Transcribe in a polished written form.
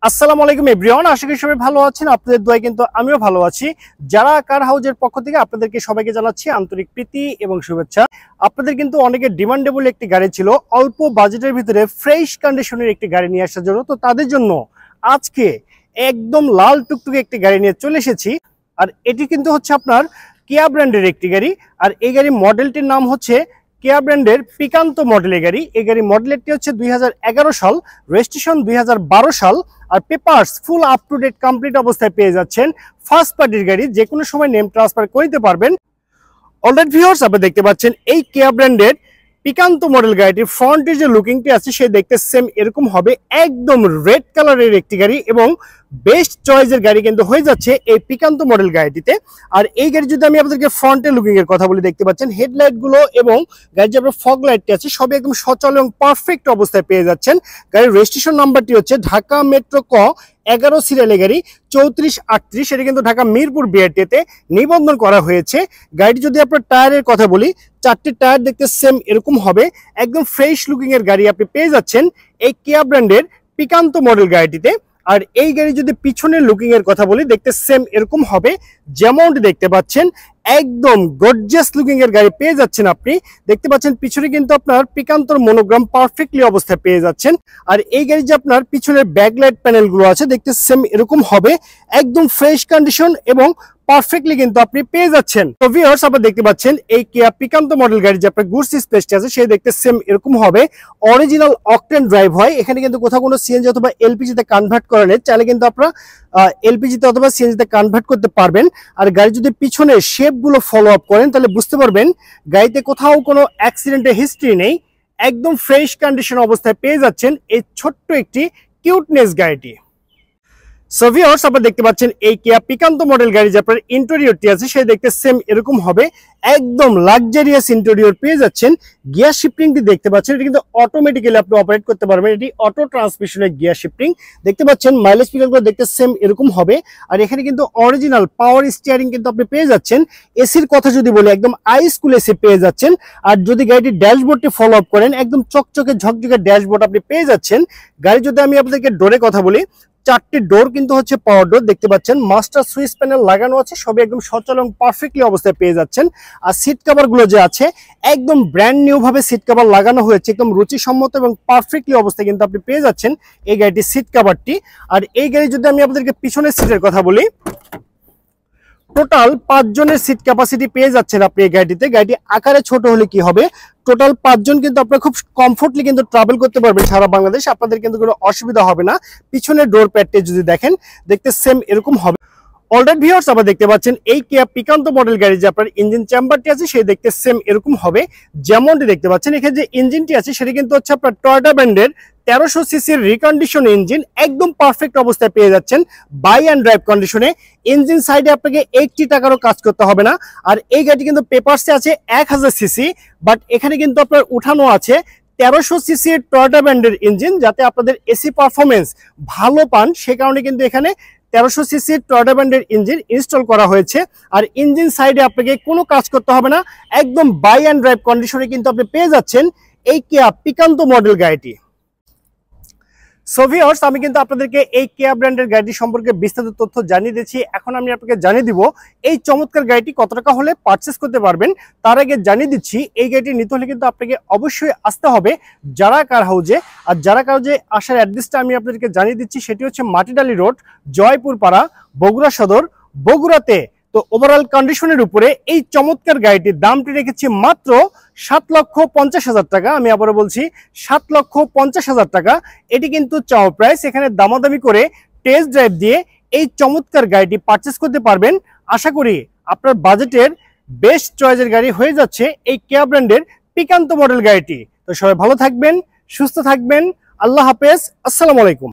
আসসালামু আলাইকুম এভরিওয়ান, আশা করি সবাই ভালো আছেন। আপনাদের দোয়ায় কিন্তু আমিও ভালো আছি। যারা কার হাউজের পক্ষ থেকে আপনাদেরকে সবাইকে জানাচ্ছি আন্তরিক প্রীতি এবং শুভেচ্ছা। আপনাদের কিন্তু অনেকের ডিমান্ডেবল একটি গাড়ি ছিল, অল্প বাজেটের ভিতরে ফ্রেশ কন্ডিশনের একটি গাড়ি নিয়ে আসার জন্য। তো তাদের জন্য আজকে একদম লাল টুকটুকে একটি গাড়ি নিয়ে চলে এসেছি। আর এটি কিন্তু হচ্ছে আপনার কিয়া ব্র্যান্ডের একটি গাড়ি। আর এই গাড়ির মডেলটির নাম হচ্ছে কিয়া ব্র্যান্ডের পিকান্তো মডেলের গাড়ি। এই গাড়ি মডেলটি হচ্ছে 2011 সাল, রেজিস্ট্রেশন 2012 সাল। আর papers full up to date complete অবস্থায় পেয়ে যাচ্ছেন। ফার্স্ট পার্টির গাড়ি, যে কোনো সময় নেম ট্রান্সফার করতে পারবেন। অলরাইট ভিউয়ার্স, আপনারা দেখতে পাচ্ছেন এই কিয়া ব্র্যান্ডের পিকান্তো মডেল গাড়িটির ফ্রন্টের যে লুকিংটি আছে সে দেখতে সেম এরকম হবে। একদম রেড কালারের একটি গাড়ি এবং বেস্ট চয়েসের গাড়ি কিন্তু হয়ে যাচ্ছে এই পিকান্তো মডেল গাড়িটিতে। আর এই গাড়ি যদি আমি আপনাদেরকে ফ্রন্টের লুকিং এর কথা বলি, দেখতে পাচ্ছেন হেডলাইট গুলো এবং গাড়ির যে আপনার ফগ লাইটটি আছে সবই একদম সচল এবং পারফেক্ট অবস্থায় পেয়ে যাচ্ছেন। গাড়ির রেজিস্ট্রেশন নাম্বারটি হচ্ছে ঢাকা মেট্রো ক 11 সিরিয়ালের গাড়ি 3438। সেটা কিন্তু ঢাকা মিরপুর বিআরটিতে নিবন্ধন করা হয়েছে। গাড়িটি যদি আপনার টায়ারের কথা বলি, চারটি টায়ার দেখতে সেম এরকম হবে। একদম ফ্রেশ লুকিং এর গাড়ি আপনি পেয়ে যাচ্ছেন এই কিয়া ব্র্যান্ডের পিকান্তো মডেল গাড়িটিতে। আর এই গাড়ি যদি পিছনের লুকিং এর কথা বলি, দেখতে সেম এরকম হবে। যেমনটি দেখতে পাচ্ছেন একদম গর্জিয়াস লুকিং এর গাড়ি পেয়ে যাচ্ছেন আপনি। দেখতে পাচ্ছেন পিছনে কিন্তু আপনার পিকান্তর মনোগ্রাম পারফেক্টলি অবস্থায় পেয়ে যাচ্ছেন। আর এই গাড়ি যে আপনার পিছনের ব্যাকলাইট প্যানেল গুলো আছে দেখতে সেম এরকম হবে। একদম ফ্রেশ কন্ডিশন এবং পারফেক্টলি কিন্তু আপনি পেয়ে যাচ্ছেন। তো ভিউয়ার্স, আপনারা দেখতে পাচ্ছেন এই কিয়া পিকান্তো মডেল গাড়ি যে আপনার গুডস স্পেসটি আছে সে দেখতে সেম এরকম হবে। অরিজিনাল অকটেন ড্রাইভ হয়। এখানে কিন্তু কোথাও কোনো সিএনজি অথবা এলপিজি তে কনভার্ট করা নেই। চাইলে কিন্তু আপনারা এলপিজি তে অথবা সিএনজি তে কনভার্ট করতে পারবেন। আর গাড়ি যদি পিছনে শেপ গুলো ফলো আপ করেন তাহলে বুঝতে পারবেন গাড়িতে কোথাও কোনো অ্যাক্সিডেন্টের হিস্ট্রি নেই। একদম ফ্রেশ কন্ডিশন অবস্থায় পেয়ে যাচ্ছেন এই ছোট্ট একটি কিউটনেস গাড়িটি। সো ভিউয়ার্স, আপনারা দেখতে পাচ্ছেন এই কিয়া পিকান্তো মডেল গাড়ি যে আপনার ইন্টেরিয়রটি আছে সে দেখতে সেম এরকম হবে। একদম লাক্সারিয়াস ইন্টেরিয়র পেয়ে যাচ্ছেন। গিয়ার শিফটিংটি দেখতে পাচ্ছেন, এটা কিন্তু অটোমেটিক্যালি আপনি অপারেট করতে পারবেন। এটি অটো ট্রান্সমিশনের গিয়ার শিফটিং। দেখতে পাচ্ছেন মাইলেজ মিটারগুলো দেখতে সেম এরকম হবে। আর এখানে কিন্তু অরিজিনাল পাওয়ার স্টিয়ারিং কিন্তু আপনি পেয়ে যাচ্ছেন। এসির কথা যদি বলি, একদম আইস কুল এসি পেয়ে যাচ্ছেন। আর যদি গাড়িটির ড্যাশবোর্ডটি ফলো আপ করেন, একদম চকচকে ঝকঝকে ড্যাশবোর্ড আপনি পেয়ে যাচ্ছেন। গাড়ি যদি আমি আপনাদেরকে ডোরের কথা বলি, চারটি ডোর কিন্তু হচ্ছে পাওয়ার ডোর। দেখতে পাচ্ছেন মাস্টার সুইচ প্যানেল লাগানো আছে, সবই একদম সচল এবং পারফেক্টলি অবস্থায় পেয়ে যাচ্ছেন। আর সিট কভার গুলো যে আছে একদম ব্র্যান্ড নিউ ভাবে সিট কভার লাগানো হয়েছে, একদম রুচিসম্মত এবং পারফেক্টলি অবস্থায় কিন্তু আপনি পেয়ে যাচ্ছেন এই গাড়িটির সিট কভারটি। আর এই গাড়ি যদি আমি আপনাদেরকে পিছনের সিটের কথা বলি, টোটাল 5 জনের সিট ক্যাপাসিটি পেয়ে যাচ্ছেন আপনি এই গাড়িটিতে। গাড়িটি আকারে ছোট হলে কি হবে, টোটাল 5 জন কিন্তু আপনারা খুব কমফোর্টলি কিন্তু ট্রাভেল করতে পারবেন সারা বাংলাদেশ। আপনাদের কিন্তু কোনো অসুবিধা হবে না। পিছনের ডোর প্যাডটি যদি দেখেন, দেখতে সেম এরকম হবে। অলরাইট ভিউয়ার্স, আপনারা দেখতে পাচ্ছেন এই কিয়া পিকান্তো মডেল গাড়ি যে আপনার ইঞ্জিন চেম্বারটি আছে সে দেখতে সেম এরকম হবে। যেমনটি দেখতে পাচ্ছেন এখানে যে ইঞ্জিনটি আছে সেটা কিন্তু হচ্ছে আপনার টয়োটা ব্র্যান্ডের 1300 সিসির রিকন্ডিশন ইঞ্জিন। একদম পারফেক্ট অবস্থায় পেয়ে যাচ্ছেন বাই অ্যান্ড ড্রাইভ কন্ডিশনে। ইঞ্জিন সাইডে আপনাকে 80 টাকারও কাজ করতে হবে না। আর এই গাড়িটি কিন্তু পেপারসে আছে 1000 সিসি, বাট এখানে কিন্তু আপনার উঠানো আছে 1300 সিসির টয়োটা ব্র্যান্ডের ইঞ্জিন, যাতে আপনাদের এসি পারফরমেন্স ভালো পান সে কারণে কিন্তু এখানে 1300 সিসির টয়োটা ব্র্যান্ডের ইঞ্জিন ইনস্টল করা হয়েছে। আর ইঞ্জিন সাইডে আপনাকে কোনো কাজ করতে হবে না। একদম বাই অ্যান্ড ড্রাইভ কন্ডিশনে কিন্তু আপনি পেয়ে যাচ্ছেন এই কিয়া পিকান্তো মডেল গাড়িটি। সো ভিউয়ার্স, আমি কিন্তু আপনাদেরকে এই কিয়া ব্র্যান্ডের গাড়িটি সম্পর্কে বিস্তারিত তথ্য জানিয়ে দিচ্ছি। এখন আমি আপনাকে জানিয়ে দিব এই চমৎকার গাড়িটি কত টাকা হলে পারচেস করতে পারবেন। তার আগে জানিয়ে দিচ্ছি এই গাড়িটি নিতে হলে কিন্তু আপনাকে অবশ্যই আসতে হবে যারা কার হাউজে। আর যারা কার হাউজে আসার অ্যাড্রেসটা আমি আপনাদেরকে জানিয়ে দিচ্ছি, সেটি হচ্ছে মাটিডালি রোড, জয়পুর পাড়া, বগুড়া সদর, বগুড়াতে। তো ওভারঅল কন্ডিশনের উপরে এই চমৎকার গাড়িটির দামটি রেখেছি মাত্র 7,50,000 টাকা। আমি আবারও বলছি 7,50,000 টাকা। এটি কিন্তু চাও প্রাইস। এখানে দামাদামি করে টেস্ট ড্রাইভ দিয়ে এই চমৎকার গাড়িটি পারচেস করতে পারবেন। আশা করি আপনার বাজেটের বেস্ট চয়েসের গাড়ি হয়ে যাচ্ছে এই কিয়া ব্র্যান্ডের পিকান্তো মডেল গাড়িটি। তো সবাই ভালো থাকবেন, সুস্থ থাকবেন। আল্লাহ হাফেজ, আসসালামু আলাইকুম।